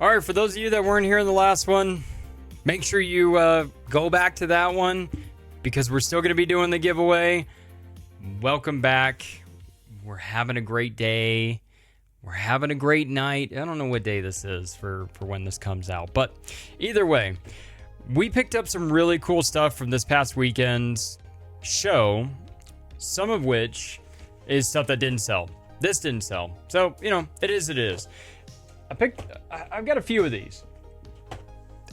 All right, for those of you that weren't here in the last one, make sure you go back to that one because we're still going to be doing the giveaway. Welcome back. We're having a great day. We're having a great night. I don't know what day this is for when this comes out, but either way, we picked up some really cool stuff from this past weekend's show, some of which is stuff that didn't sell. This didn't sell. So, you know, it is. I've got a few of these.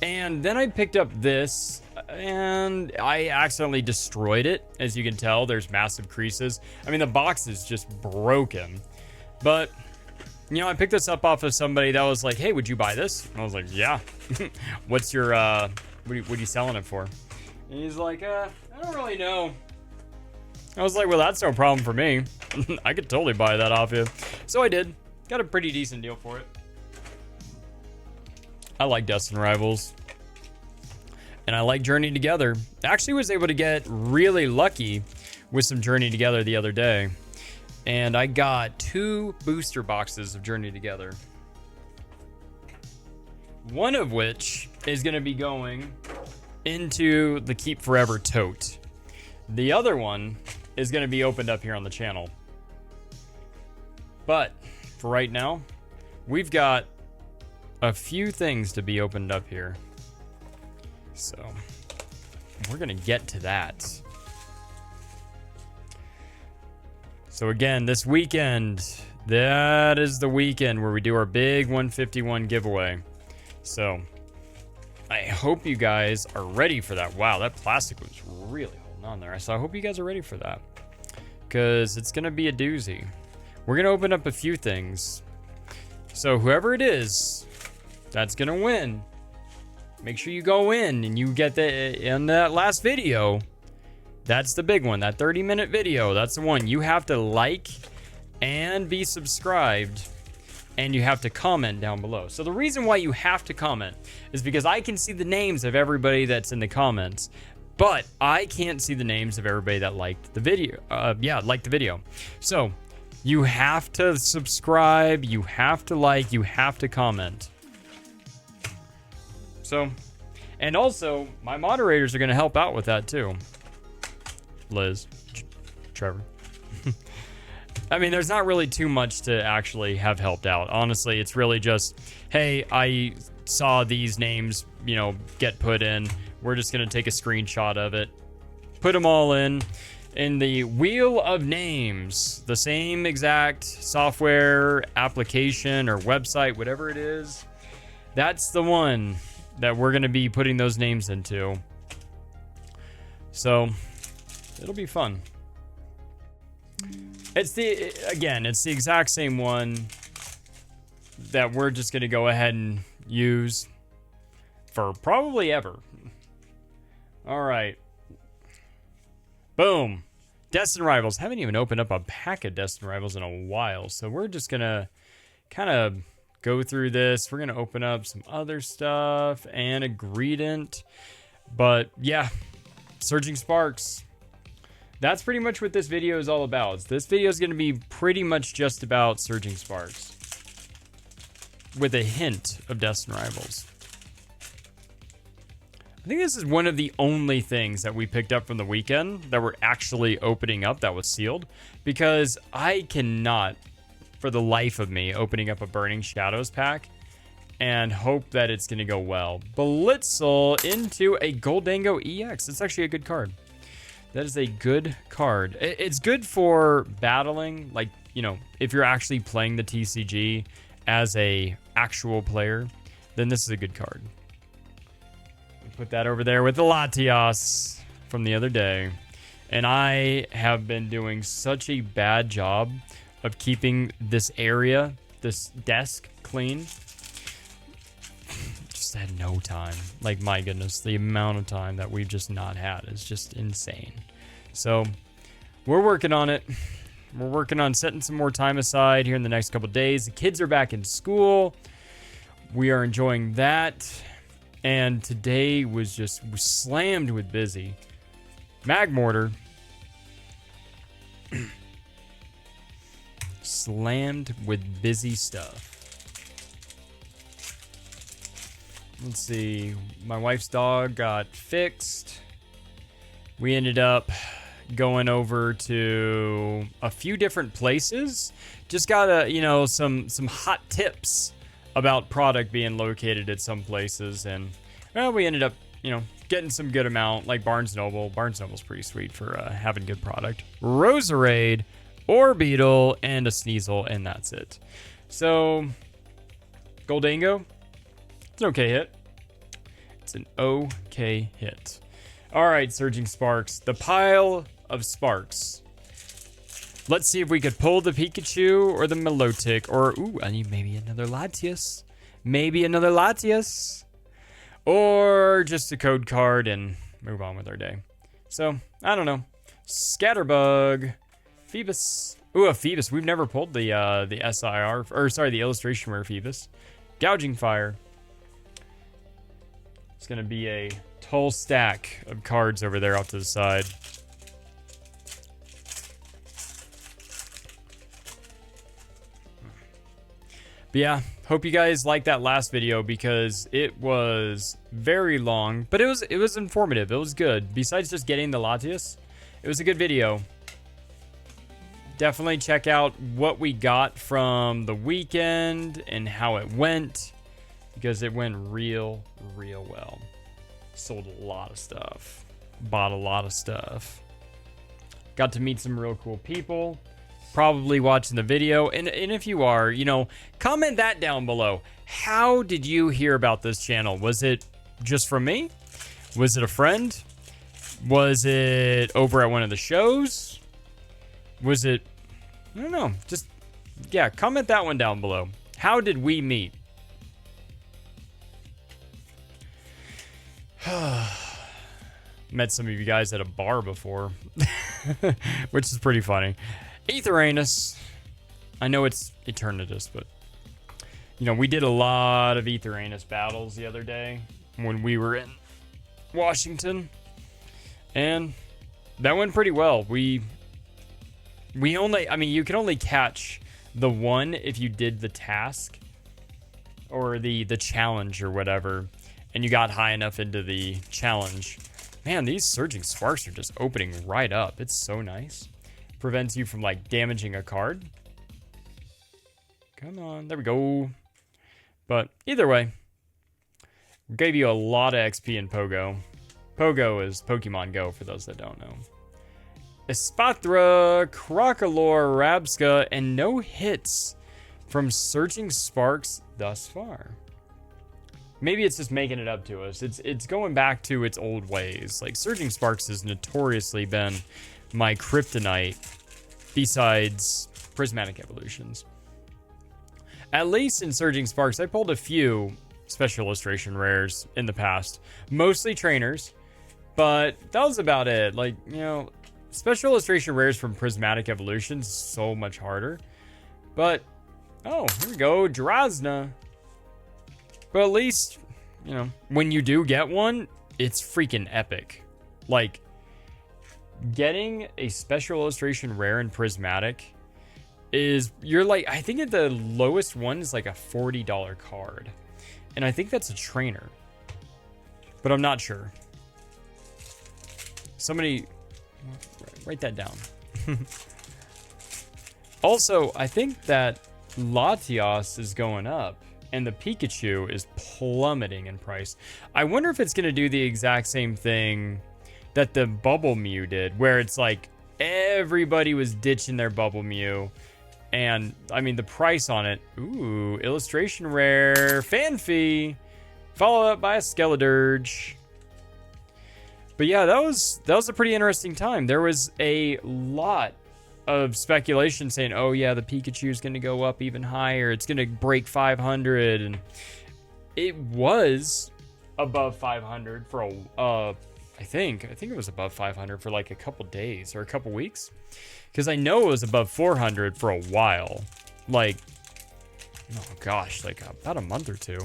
And then I picked up this, and I accidentally destroyed it. As you can tell, there's massive creases. I mean, the box is just broken. But, you know, I picked this up off of somebody that was like, hey, would you buy this? And I was like, yeah. What's your, what are you selling it for? And he's like, I don't really know. I was like, well, that's no problem for me. I could totally buy that off you. So I did. Got a pretty decent deal for it. I like Destin Rivals. And I like Journey Together. Actually was able to get really lucky with some Journey Together the other day. And I got 2 booster boxes of Journey Together. One of which is going to be going into the Keep Forever tote. The other one is going to be opened up here on the channel. But for right now, we've got a few things to be opened up here. So we're going to get to that. So again, this weekend, that is the weekend where we do our big 151 giveaway. So I hope you guys are ready for that. Wow, that plastic was really holding on there. So I hope you guys are ready for that, because it's going to be a doozy. We're going to open up a few things. So whoever it is that's going to win, make sure you go in and you get in that last video. That's the big one, that 30-minute video. That's the one. You have to like and be subscribed, and you have to comment down below. So the reason why you have to comment is because I can see the names of everybody that's in the comments, but I can't see the names of everybody that liked the video. Liked the video. So you have to subscribe, you have to like, you have to comment. So, and also, my moderators are going to help out with that too. Liz, Trevor. I mean, there's not really too much to actually have helped out. Honestly, it's really just, hey, I saw these names, you know, get put in. We're just going to take a screenshot of it, put them all in the wheel of names, the same exact software, application, or website, whatever it is. That's the one that we're going to be putting those names into. So it'll be fun. It's the exact same one that we're just going to go ahead and use for probably ever. All right. Boom. Destin Rivals. Haven't even opened up a pack of Destin Rivals in a while, so we're just going to kind of go through this. We're going to open up some other stuff and a Greedent. But yeah, Surging Sparks. That's pretty much what this video is all about. This video is going to be pretty much just about Surging Sparks, with a hint of Destin Rivals. I think this is one of the only things that we picked up from the weekend that we're actually opening up that was sealed, because I cannot, for the life of me, opening up a Burning Shadows pack and hope that it's going to go well. Blitzel into a Goldango EX. It's actually a good card. That is a good card. It's good for battling, like, you know, if you're actually playing the TCG as a actual player, then this is a good card. Put that over there with the Latias from the other day. And I have been doing such a bad job of keeping this area, this desk, clean. Just had no time. Like, my goodness, the amount of time that we've just not had is just insane. So we're working on it. We're working on setting some more time aside here in the next couple of days. The kids are back in school. We are enjoying that. And today was slammed with busy. Magmortar. Slammed with busy stuff. let's see. My wife's dog got fixed. We ended up going over to a few different places. Just got some hot tips about product being located at some places, and well, we ended up getting some good amount, like Barnes Noble. Barnes Noble's pretty sweet for having good product. Roserade, Orbeetle, and a Sneasel, and that's it. So Goldango, it's an okay hit. It's an okay hit. All right, Surging Sparks, the pile of sparks. Let's see if we could pull the Pikachu or the Milotic, or ooh, I need maybe another Latias. Maybe another Latias. Or just a code card and move on with our day. So, I don't know. Scatterbug. Phoebus. Ooh, a Phoebus. We've never pulled the SIR, or sorry, the illustration rare Phoebus. Gouging Fire. It's going to be a tall stack of cards over there off to the side. But yeah, hope you guys liked that last video because it was very long, but it was informative. It was good. Besides just getting the Latias, it was a good video. Definitely check out what we got from the weekend and how it went, because it went real well. Sold a lot of stuff. Bought a lot of stuff. Got to meet some real cool people. Probably watching the video, and if you are, comment that down below. How did you hear about this channel? Was it just from me? Was it a friend? Was it over at one of the shows? Was it, I don't know, just, yeah, comment that one down below. How did we meet? Met some of you guys at a bar before, which is pretty funny. Aetheranus. I know it's Eternatus, but we did a lot of Aetheranus battles the other day when we were in Washington, and that went pretty well. We only, you can only catch the one if you did the task or the challenge or whatever, and you got high enough into the challenge. Man, these Surging Sparks are just opening right up. It's so nice. Prevents you from like damaging a card. Come on, there we go. But either way, gave you a lot of XP in Pogo. Pogo is Pokemon Go for those that don't know. Espathra, Crocolore, Rabsca, and no hits from Surging Sparks thus far. Maybe it's just making it up to us. It's going back to its old ways. Like, Surging Sparks has notoriously been my kryptonite besides Prismatic Evolutions. At least in Surging Sparks, I pulled a few special illustration rares in the past. Mostly trainers, but that was about it. Like, special illustration rares from Prismatic Evolutions is so much harder. But, oh, here we go, Drasna. But at least, when you do get one, it's freaking epic. Like, getting a special illustration rare in Prismatic is, I think the lowest one is like a $40 card. And I think that's a trainer. But I'm not sure. Somebody, write that down. Also, I think that Latias is going up. And the Pikachu is plummeting in price. I wonder if it's going to do the exact same thing that the Bubble Mew did, where it's like everybody was ditching their Bubble Mew. And, the price on it, ooh, illustration rare, Fanfy, followed up by a Skeledirge. But yeah, that was a pretty interesting time. There was a lot of speculation saying, oh yeah, the Pikachu is going to go up even higher. It's going to break 500, and it was above 500 for I think it was above 500 for like a couple days or a couple weeks, because I know it was above 400 for a while, like, oh gosh, like about a month or two,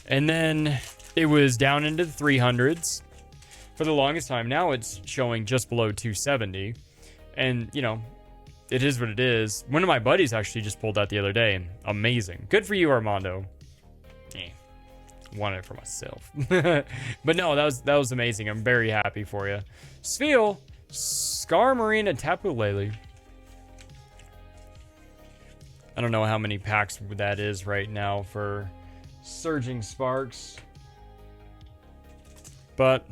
and then it was down into the 300s for the longest time. Now it's showing just below 270, and it is what it is. One of my buddies actually just pulled that the other day. Amazing. Good for you, Armando. wanted it for myself. But no, that was amazing. I'm very happy for you. Sfeel, Scar Marina Tapu Lele. I don't know how many packs that is right now for Surging Sparks. But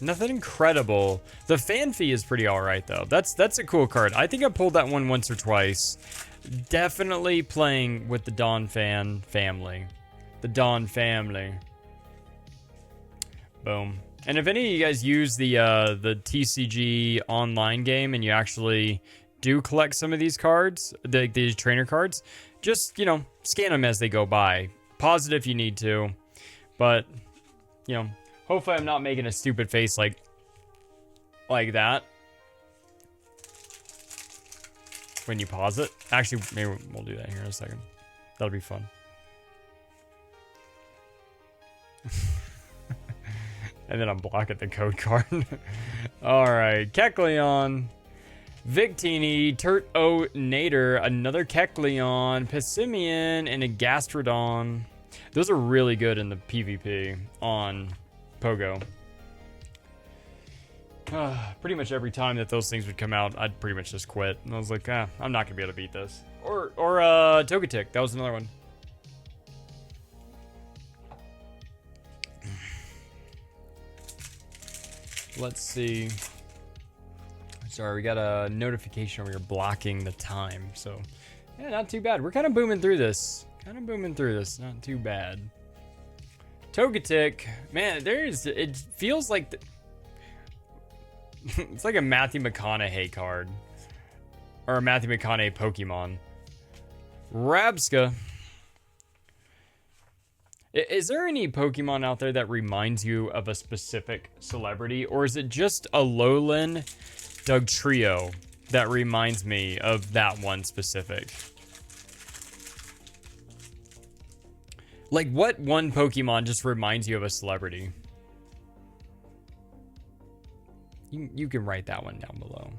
nothing incredible. The fan fee is pretty alright though. That's a cool card. I think I pulled that one once or twice. Definitely playing with the Dawn fan family. The Dawn family. Boom. And if any of you guys use the TCG online game and you actually do collect some of these cards, these trainer cards, just, you know, scan them as they go by. Pause it if you need to. But, you know, hopefully I'm not making a stupid face like that when you pause it. Actually, maybe we'll do that here in a second. That'll be fun. And then I'm blocking the code card. Alright, Kecleon, Victini, Turtonator, another Kecleon, Pissimian, and a Gastrodon. Those are really good in the PvP on Pogo. Pretty much every time that those things would come out, I'd pretty much just quit. And I was like, I'm not gonna be able to beat this. Or Togetic, that was another one. Let's see. Sorry, we got a notification over here blocking the time. So, yeah, not too bad. We're kind of booming through this. Not too bad. Togetic, man, it feels like it's like a Matthew McConaughey card. Or a Matthew McConaughey Pokemon. Rabska. Is there any Pokemon out there that reminds you of a specific celebrity? Or is it just a Alolan Dugtrio that reminds me of that one specific? Like, what one Pokemon just reminds you of a celebrity? You can write that one down below.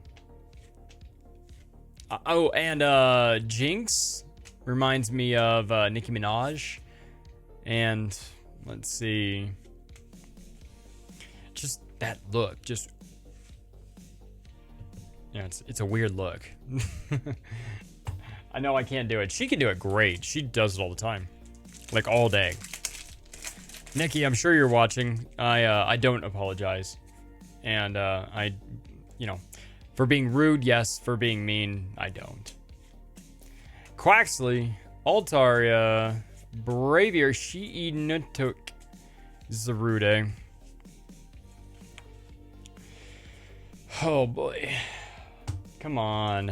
Oh, and Jinx reminds me of Nicki Minaj. And let's see. Just that look. Just, yeah, it's a weird look. I know I can't do it. She can do it great. She does it all the time. Like all day. Nikki, I'm sure you're watching. I don't apologize. And you know, for being rude, yes. For being mean, I don't. Quaxley, Altaria, Bravier, Shiinutuk, Zarude. Oh boy. Come on.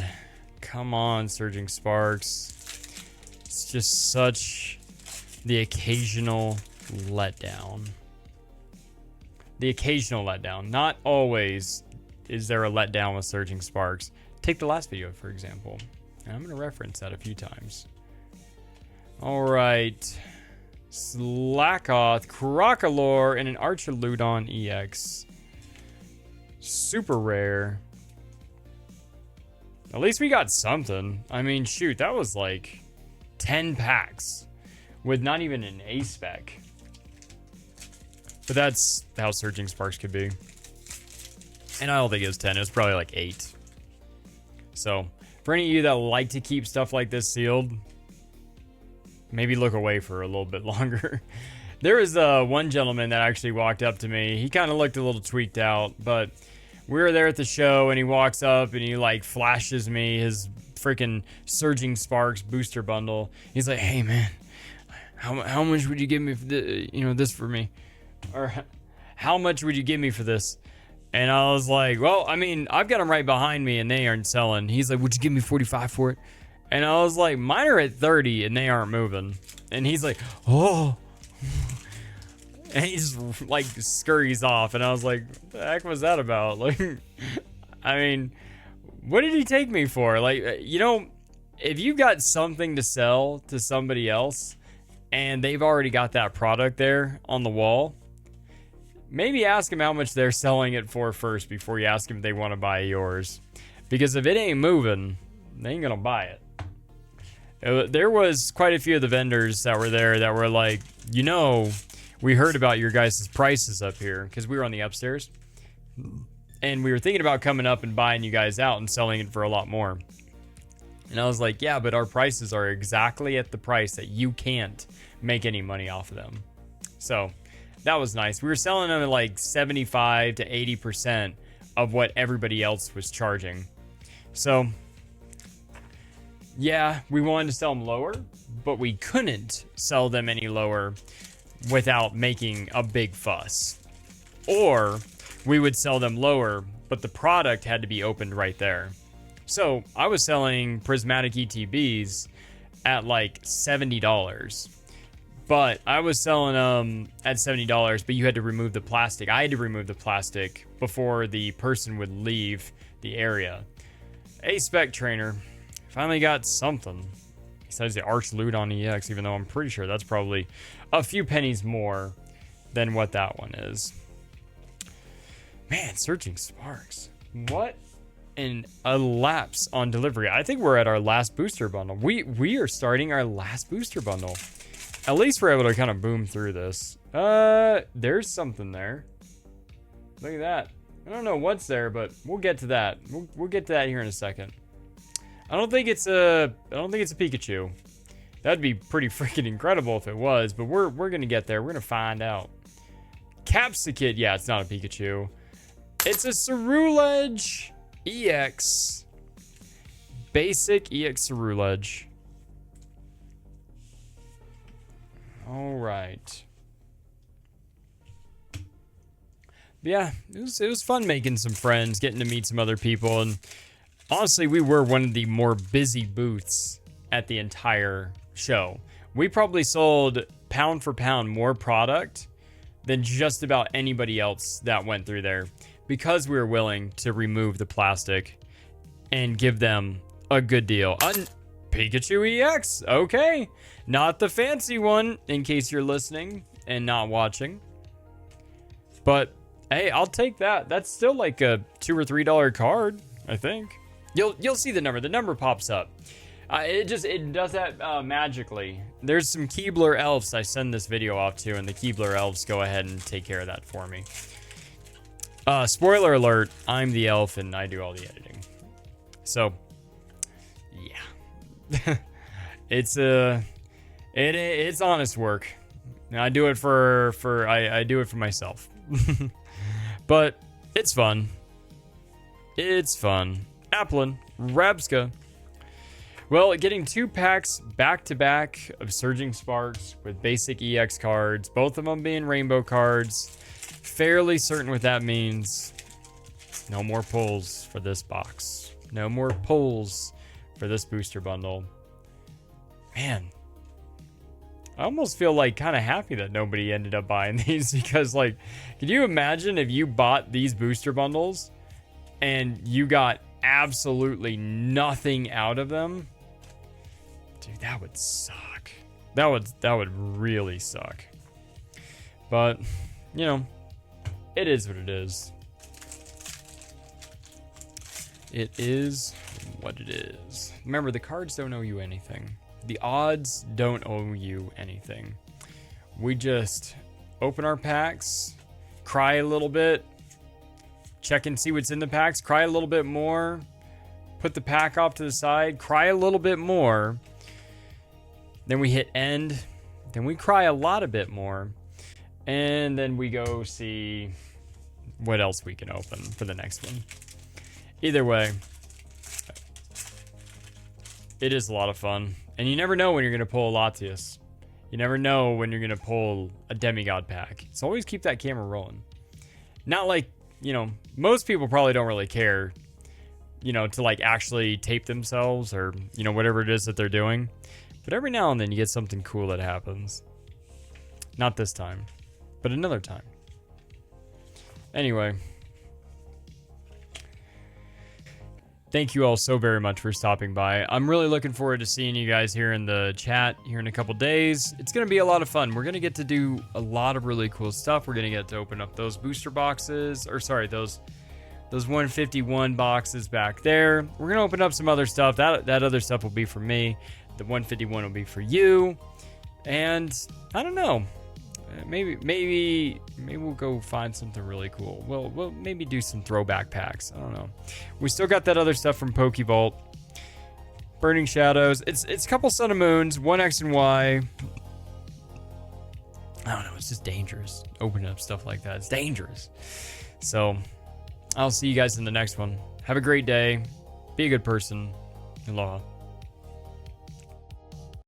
Come on, Surging Sparks. It's just such the occasional letdown. The occasional letdown. Not always is there a letdown with Surging Sparks. Take the last video, for example. And I'm going to reference that a few times. Alright. Slackoth, Crocolore, and an Archaludon EX. Super rare. At least we got something. I mean, shoot, that was like 10 packs with not even an A spec. But that's how Surging Sparks could be. And I don't think it was 10. It was probably like 8. So, for any of you that like to keep stuff like this sealed, maybe look away for a little bit longer. There was one gentleman that actually walked up to me. He kind of looked a little tweaked out, but we were there at the show, and he walks up and he like flashes me his freaking Surging Sparks booster bundle. He's like, "Hey man, how much would you give me for this for me? Or how much would you give me for this?" And I was like, "Well, I mean, I've got them right behind me and they aren't selling." He's like, "Would you give me 45 for it?" And I was like, "Mine are at 30 and they aren't moving." And he's like, "Oh." And he just like scurries off. And I was like, "What the heck was that about?" Like, I mean, what did he take me for? Like, you know, if you got something to sell to somebody else and they've already got that product there on the wall, maybe ask them how much they're selling it for first before you ask them if they want to buy yours. Because if it ain't moving, they ain't gonna buy it. There was quite a few of the vendors that were there that were like, you know, we heard about your guys' prices up here because we were on the upstairs. And we were thinking about coming up and buying you guys out and selling it for a lot more. And I was like, yeah, but our prices are exactly at the price that you can't make any money off of them. So that was nice. We were selling them at like 75 to 80% of what everybody else was charging. So yeah, we wanted to sell them lower, but we couldn't sell them any lower without making a big fuss. Or we would sell them lower, but the product had to be opened right there. So I was selling prismatic ETBs at like $70, but I was selling them at $70, but you had to remove the plastic. I had to remove the plastic before the person would leave the area. A spec trainer finally got something besides the Arch Loot on EX, even though I'm pretty sure that's probably a few pennies more than what that one is. Man, searching sparks. What an elapse on delivery. I think we're at our last booster bundle. We are starting our last booster bundle. At least we're able to kind of boom through this. There's something there. Look at that. I don't know what's there, but we'll get to that. We'll get to that here in a second. I don't think it's a Pikachu. That'd be pretty freaking incredible if it was, but we're gonna get there. We're gonna find out. Capsicid, yeah, it's not a Pikachu. It's a Ceruledge EX. Basic EX Ceruledge. All right. Yeah, it was fun making some friends, getting to meet some other people, and honestly, we were one of the more busy booths at the entire show. We probably sold pound for pound more product than just about anybody else that went through there because we were willing to remove the plastic and give them a good deal. Pikachu EX, okay. Not the fancy one, in case you're listening and not watching. But hey, I'll take that. That's still like a $2 or $3 card, I think. You'll see the number. The number pops up. It does that magically. There's some Keebler elves I send this video off to, and the Keebler elves go ahead and take care of that for me. Spoiler alert, I'm the elf and I do all the editing. So, yeah. It's honest work. I do it I do it for myself. But it's fun. It's fun. Applin, Rabska. Well, getting 2 packs back-to-back of Surging Sparks with basic EX cards, both of them being rainbow cards. Fairly certain what that means. No more pulls for this box. No more pulls for this booster bundle. Man, I almost feel like kind of happy that nobody ended up buying these because, like, can you imagine if you bought these booster bundles and you got absolutely nothing out of them? Dude, that would suck. That would really suck. But, you know, it is what it is. It is what it is. Remember, the cards don't owe you anything. The odds don't owe you anything. We just open our packs, cry a little bit, check and see what's in the packs, cry a little bit more, put the pack off to the side, cry a little bit more, then we hit end, then we cry a lot a bit more, and then we go see what else we can open for the next one. Either way, it is a lot of fun. And you never know when you're going to pull a Latias. You never know when you're going to pull a Demigod pack. So always keep that camera rolling. Not like, you know, most people probably don't really care, you know, to like actually tape themselves or, you know, whatever it is that they're doing. But every now and then you get something cool that happens. Not this time, but another time. Anyway. Thank you all so very much for stopping by. I'm really looking forward to seeing you guys here in the chat here in a couple days. It's going to be a lot of fun. We're going to get to do a lot of really cool stuff. We're going to get to open up those booster boxes, or sorry, those 151 boxes back there. We're going to open up some other stuff. That other stuff will be for me. The 151 will be for you. And I don't know. maybe we'll go find something really cool. We'll maybe do some throwback packs. I don't know. We still got that other stuff from Pokevault. Burning Shadows. It's a couple Sun and Moons, one X and Y. I don't know. It's just dangerous. Opening up stuff like that. It's dangerous. So I'll see you guys in the next one. Have a great day. Be a good person. Aloha.